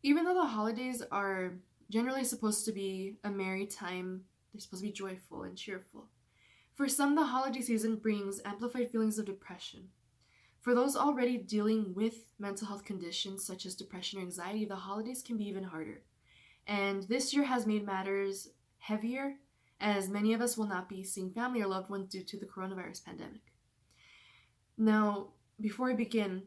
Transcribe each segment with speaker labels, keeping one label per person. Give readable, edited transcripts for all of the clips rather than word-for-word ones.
Speaker 1: Even though the holidays are generally supposed to be a merry time, they're supposed to be joyful and cheerful. For some, the holiday season brings amplified feelings of depression. For those already dealing with mental health conditions such as depression or anxiety, the holidays can be even harder. And this year has made matters heavier, as many of us will not be seeing family or loved ones due to the coronavirus pandemic. Now, before I begin,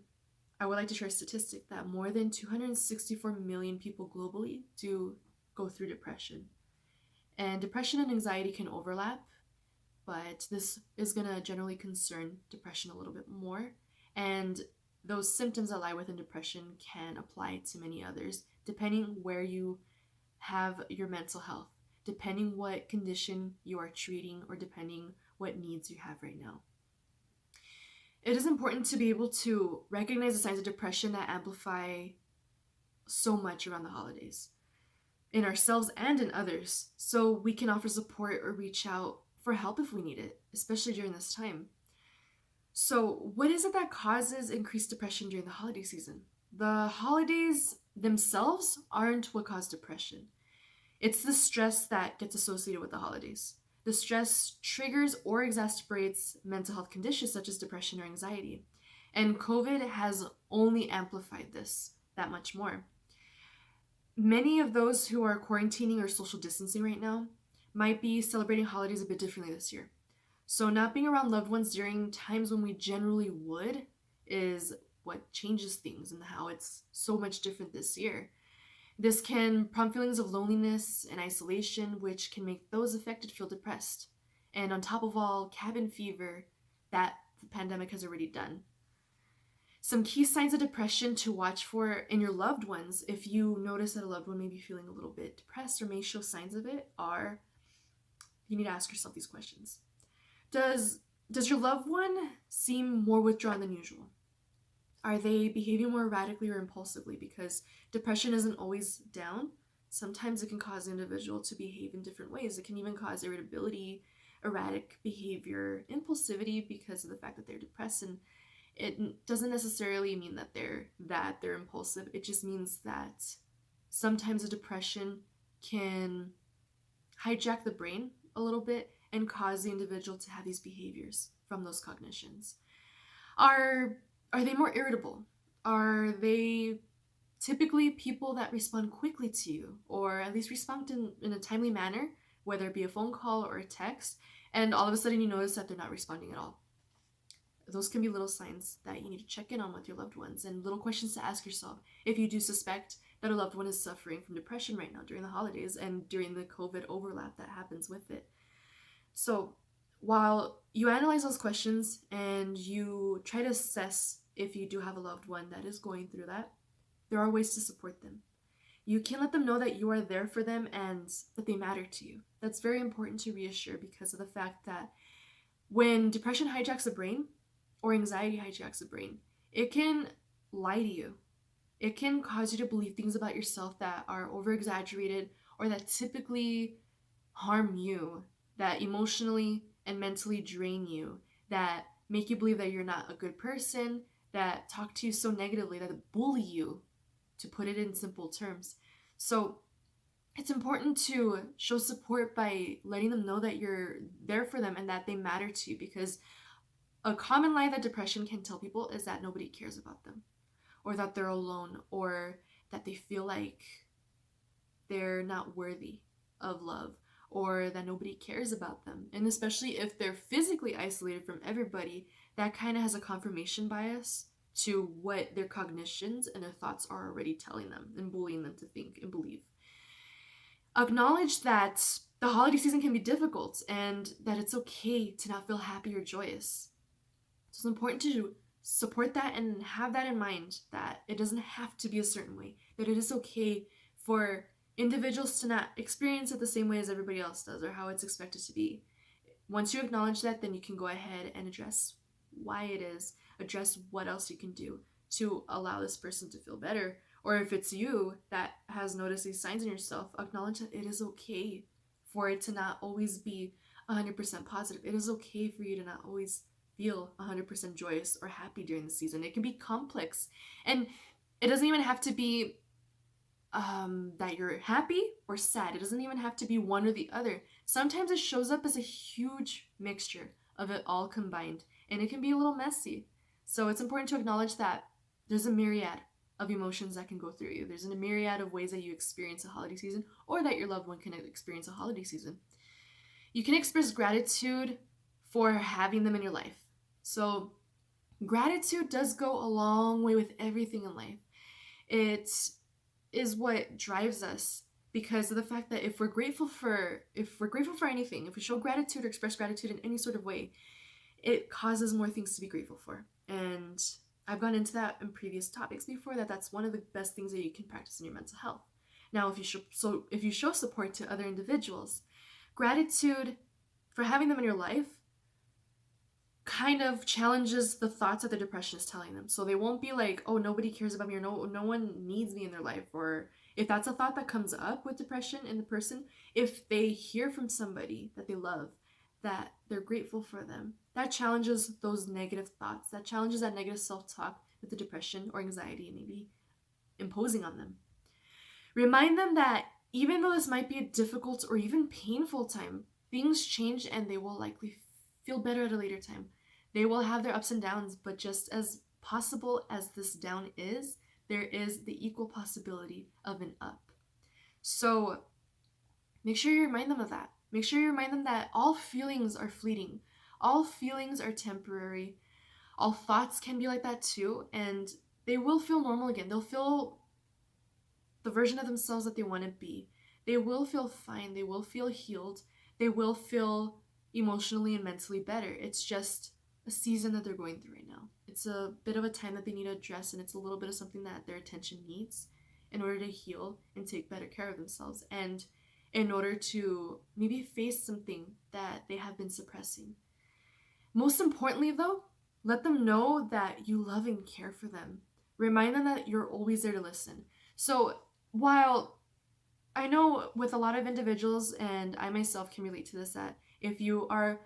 Speaker 1: I would like to share a statistic that more than 264 million people globally do go through depression. And depression and anxiety can overlap, but this is going to generally concern depression a little bit more. And those symptoms that lie within depression can apply to many others, depending where you have your mental health, depending what condition you are treating, or depending what needs you have right now. It is important to be able to recognize the signs of depression that amplify so much around the holidays in ourselves and in others, so we can offer support or reach out for help if we need it, especially during this time. So, what is it that causes increased depression during the holiday season? The holidays themselves aren't what cause depression. It's the stress that gets associated with the holidays. The stress triggers or exacerbates mental health conditions such as depression or anxiety. And COVID has only amplified this that much more. Many of those who are quarantining or social distancing right now might be celebrating holidays a bit differently this year. So, not being around loved ones during times when we generally would is what changes things and how it's so much different this year. This can prompt feelings of loneliness and isolation, which can make those affected feel depressed. And on top of all, cabin fever that the pandemic has already done. Some key signs of depression to watch for in your loved ones, if you notice that a loved one may be feeling a little bit depressed or may show signs of it, are you need to ask yourself these questions. Does your loved one seem more withdrawn than usual? Are they behaving more erratically or impulsively? Because depression isn't always down. Sometimes it can cause the individual to behave in different ways. It can even cause irritability, erratic behavior, impulsivity because of the fact that they're depressed. And it doesn't necessarily mean that they're impulsive. It just means that sometimes a depression can hijack the brain a little bit and cause the individual to have these behaviors from those cognitions. Are they more irritable? Are they typically people that respond quickly to you, or at least respond in a timely manner, whether it be a phone call or a text, and all of a sudden you notice that they're not responding at all? Those can be little signs that you need to check in on with your loved ones, and little questions to ask yourself if you do suspect that a loved one is suffering from depression right now during the holidays and during the COVID overlap that happens with it. So, while you analyze those questions and you try to assess if you do have a loved one that is going through that, there are ways to support them. You can let them know that you are there for them and that they matter to you. That's very important to reassure because of the fact that when depression hijacks the brain or anxiety hijacks the brain, it can lie to you. It can cause you to believe things about yourself that are over exaggerated or that typically harm you, that emotionally and mentally drain you, that make you believe that you're not a good person, that talk to you so negatively, that bully you, to put it in simple terms. So it's important to show support by letting them know that you're there for them and that they matter to you, because a common lie that depression can tell people is that nobody cares about them, or that they're alone, or that they feel like they're not worthy of love, or that nobody cares about them. And especially if they're physically isolated from everybody, that kind of has a confirmation bias to what their cognitions and their thoughts are already telling them and bullying them to think and believe. Acknowledge that the holiday season can be difficult and that it's okay to not feel happy or joyous. So it's important to support that and have that in mind, that it doesn't have to be a certain way, that it is okay for individuals to not experience it the same way as everybody else does or how it's expected to be. Once you acknowledge that, then you can go ahead and address why it is, address what else you can do to allow this person to feel better. Or if it's you that has noticed these signs in yourself, acknowledge that it is okay for it to not always be 100% positive. It is okay for you to not always feel 100% joyous or happy during the season. It can be complex, and it doesn't even have to be that you're happy or sad. It doesn't even have to be one or the other. Sometimes it shows up as a huge mixture of it all combined, and it can be a little messy. So it's important to acknowledge that there's a myriad of emotions that can go through you. There's a myriad of ways that you experience a holiday season, or that your loved one can experience a holiday season. You can express gratitude for having them in your life. So gratitude does go a long way with everything in life. It is what drives us, because of the fact that if we're grateful for anything, if we show gratitude or express gratitude in any sort of way, it causes more things to be grateful for. And I've gone into that in previous topics before, that's one of the best things that you can practice in your mental health. Now, if you show support to other individuals, gratitude for having them in your life kind of challenges the thoughts that the depression is telling them. So they won't be like, oh, nobody cares about me, or no one needs me in their life. Or if that's a thought that comes up with depression in the person, if they hear from somebody that they love, that they're grateful for them, that challenges those negative thoughts, that challenges that negative self-talk that the depression or anxiety may be imposing on them. Remind them that even though this might be a difficult or even painful time, things change and they will likely feel better at a later time. They will have their ups and downs, but just as possible as this down is, there is the equal possibility of an up. So make sure you remind them of that. Make sure you remind them that all feelings are fleeting. All feelings are temporary. All thoughts can be like that too, and they will feel normal again. They'll feel the version of themselves that they want to be. They will feel fine. They will feel healed. They will feel emotionally and mentally better. It's just a season that they're going through right now. It's a bit of a time that they need to address, and it's a little bit of something that their attention needs in order to heal and take better care of themselves, and in order to maybe face something that they have been suppressing. Most importantly, though, let them know that you love and care for them. Remind them that you're always there to listen. So while I know with a lot of individuals, and I myself can relate to this, that if you are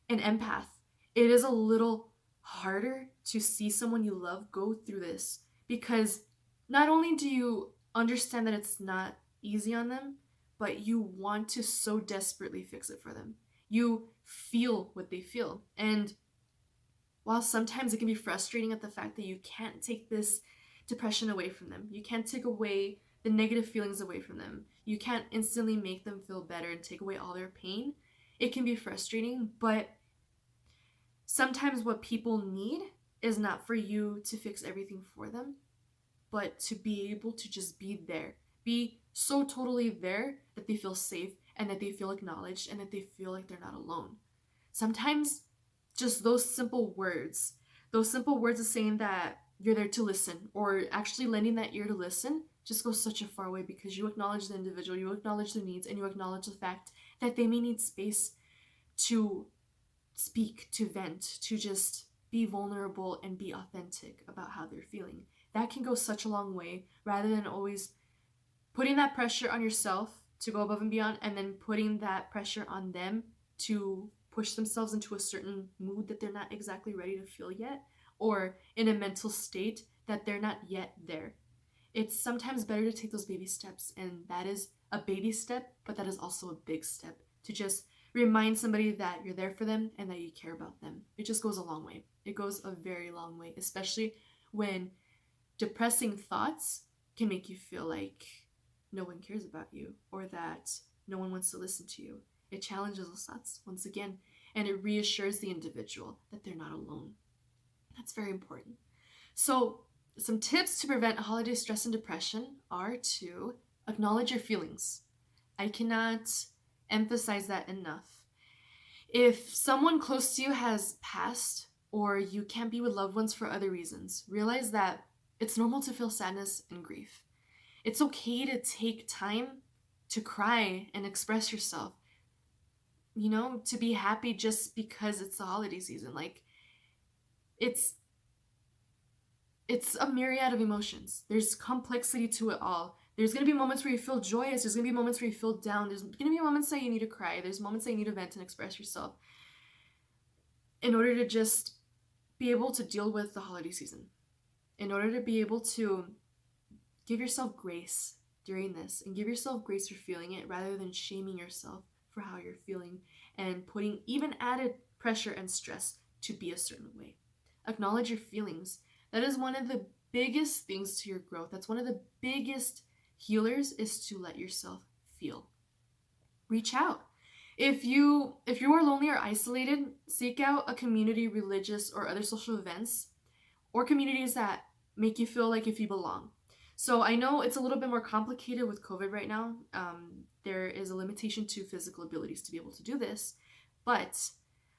Speaker 1: an empath, it is a little harder to see someone you love go through this, because not only do you understand that it's not easy on them, but you want to so desperately fix it for them. You feel what they feel. And while sometimes it can be frustrating at the fact that you can't take this depression away from them, you can't take away the negative feelings away from them, you can't instantly make them feel better and take away all their pain, it can be frustrating. But sometimes what people need is not for you to fix everything for them, but to be able to just be there. Be so totally there that they feel safe and that they feel acknowledged and that they feel like they're not alone. Sometimes just those simple words of saying that you're there to listen, or actually lending that ear to listen, just goes such a far way, because you acknowledge the individual, you acknowledge their needs, and you acknowledge the fact that they may need space to speak, to vent, to just be vulnerable and be authentic about how they're feeling. That can go such a long way, rather than always putting that pressure on yourself to go above and beyond, and then putting that pressure on them to push themselves into a certain mood that they're not exactly ready to feel yet, or in a mental state that they're not yet there. It's sometimes better to take those baby steps, and that is a baby step, but that is also a big step, to just remind somebody that you're there for them and that you care about them. It just goes a long way. It goes a very long way, especially when depressing thoughts can make you feel like no one cares about you, or that no one wants to listen to you. It challenges those thoughts once again, and it reassures the individual that they're not alone. That's very important. So some tips to prevent holiday stress and depression are to acknowledge your feelings. I cannot emphasize that enough. If someone close to you has passed, or you can't be with loved ones for other reasons, realize that it's normal to feel sadness and grief. It's okay to take time to cry and express yourself. To be happy just because it's the holiday season. Like, it's a myriad of emotions. There's complexity to it all. There's going to be moments where you feel joyous. There's going to be moments where you feel down. There's going to be moments that you need to cry. There's moments that you need to vent and express yourself in order to just be able to deal with the holiday season. In order to be able to give yourself grace during this and give yourself grace for feeling it rather than shaming yourself for how you're feeling and putting even added pressure and stress to be a certain way. Acknowledge your feelings. That is one of the biggest things to your growth. That's one of the biggest healers, is to let yourself feel. Reach out. If you are lonely or isolated, seek out a community, religious or other social events, or communities that make you feel like if you belong. So I know it's a little bit more complicated with COVID right now. There is a limitation to physical abilities to be able to do this, but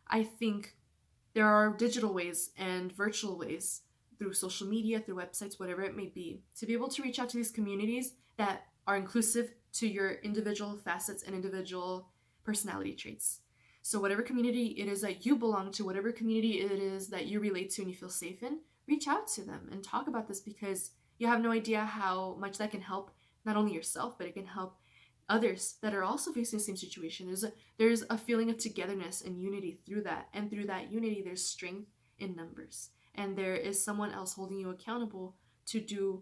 Speaker 1: I think there are digital ways and virtual ways through social media, through websites, whatever it may be, to be able to reach out to these communities that are inclusive to your individual facets and individual personality traits. So whatever community it is that you belong to, whatever community it is that you relate to and you feel safe in, reach out to them and talk about this, because you have no idea how much that can help not only yourself, but it can help others that are also facing the same situation. There's a feeling of togetherness and unity through that. And through that unity, there's strength in numbers. And there is someone else holding you accountable to do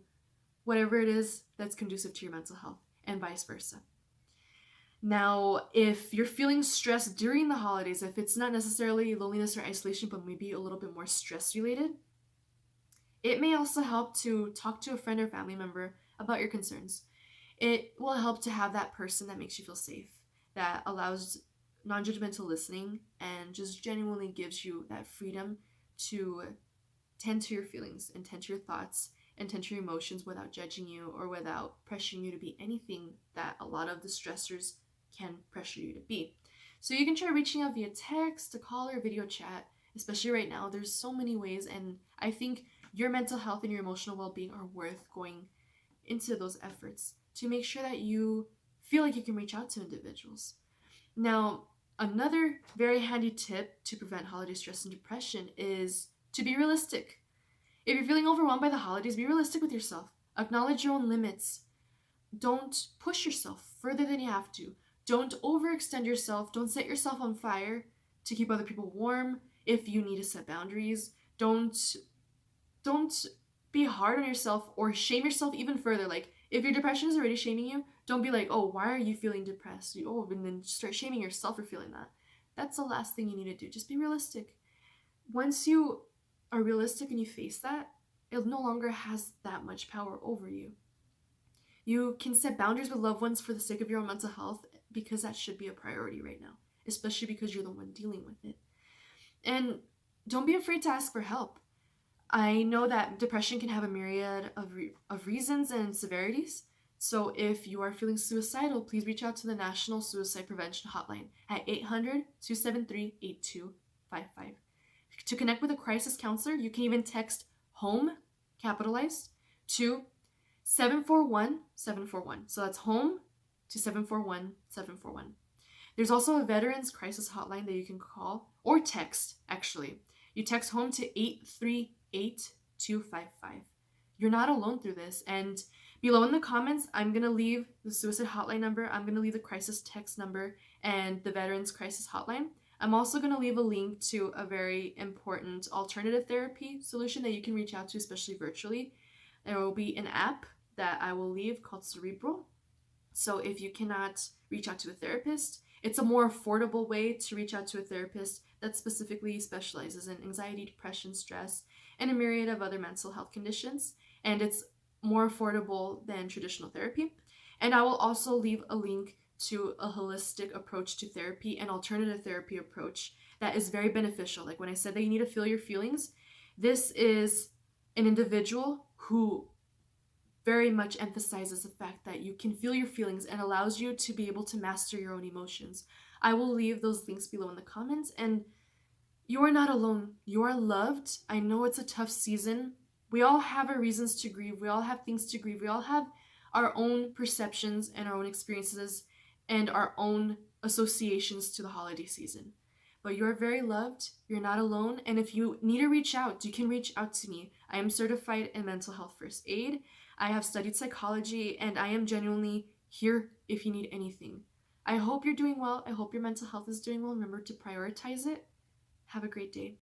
Speaker 1: whatever it is that's conducive to your mental health, and vice versa. Now, if you're feeling stressed during the holidays, if it's not necessarily loneliness or isolation, but maybe a little bit more stress related, it may also help to talk to a friend or family member about your concerns. It will help to have that person that makes you feel safe, that allows non-judgmental listening, and just genuinely gives you that freedom to tend to your feelings and tend to your thoughts and tend to your emotions without judging you or without pressuring you to be anything that a lot of the stressors can pressure you to be. So you can try reaching out via text, a call, or video chat, especially right now. There's so many ways, and I think your mental health and your emotional well-being are worth going into those efforts to make sure that you feel like you can reach out to individuals. Now, another very handy tip to prevent holiday stress and depression is to be realistic. If you're feeling overwhelmed by the holidays, be realistic with yourself. Acknowledge your own limits. Don't push yourself further than you have to. Don't overextend yourself. Don't set yourself on fire to keep other people warm. If you need to set boundaries, don't be hard on yourself or shame yourself even further. Like, if your depression is already shaming you, don't be like, oh, why are you feeling depressed? And then start shaming yourself for feeling that. That's the last thing you need to do. Just be realistic. Once you are realistic and you face that, it no longer has that much power over you. You can set boundaries with loved ones for the sake of your own mental health, because that should be a priority right now, especially because you're the one dealing with it. And don't be afraid to ask for help. I know that depression can have a myriad of reasons and severities. So if you are feeling suicidal, please reach out to the National Suicide Prevention Hotline at 800-273-8255. To connect with a crisis counselor, you can even text HOME, capitalized, to 741-741. So that's HOME to 741-741. There's also a Veterans Crisis Hotline that you can call or text, actually. You text HOME to 838-255. You're not alone through this. And below in the comments, I'm going to leave the suicide hotline number. I'm going to leave the crisis text number and the Veterans Crisis Hotline. I'm also going to leave a link to a very important alternative therapy solution that you can reach out to, especially virtually. There will be an app that I will leave called Cerebral. So if you cannot reach out to a therapist, it's a more affordable way to reach out to a therapist that specifically specializes in anxiety, depression, stress, and a myriad of other mental health conditions. And it's more affordable than traditional therapy. And I will also leave a link to a holistic approach to therapy, an alternative therapy approach that is very beneficial. Like when I said that you need to feel your feelings, this is an individual who very much emphasizes the fact that you can feel your feelings and allows you to be able to master your own emotions. I will leave those links below in the comments, and you are not alone. You are loved. I know it's a tough season. We all have our reasons to grieve. We all have things to grieve. We all have our own perceptions and our own experiences and our own associations to the holiday season. But you are very loved. You're not alone. And if you need to reach out, you can reach out to me. I am certified in mental health first aid. I have studied psychology, and I am genuinely here if you need anything. I hope you're doing well. I hope your mental health is doing well. Remember to prioritize it. Have a great day.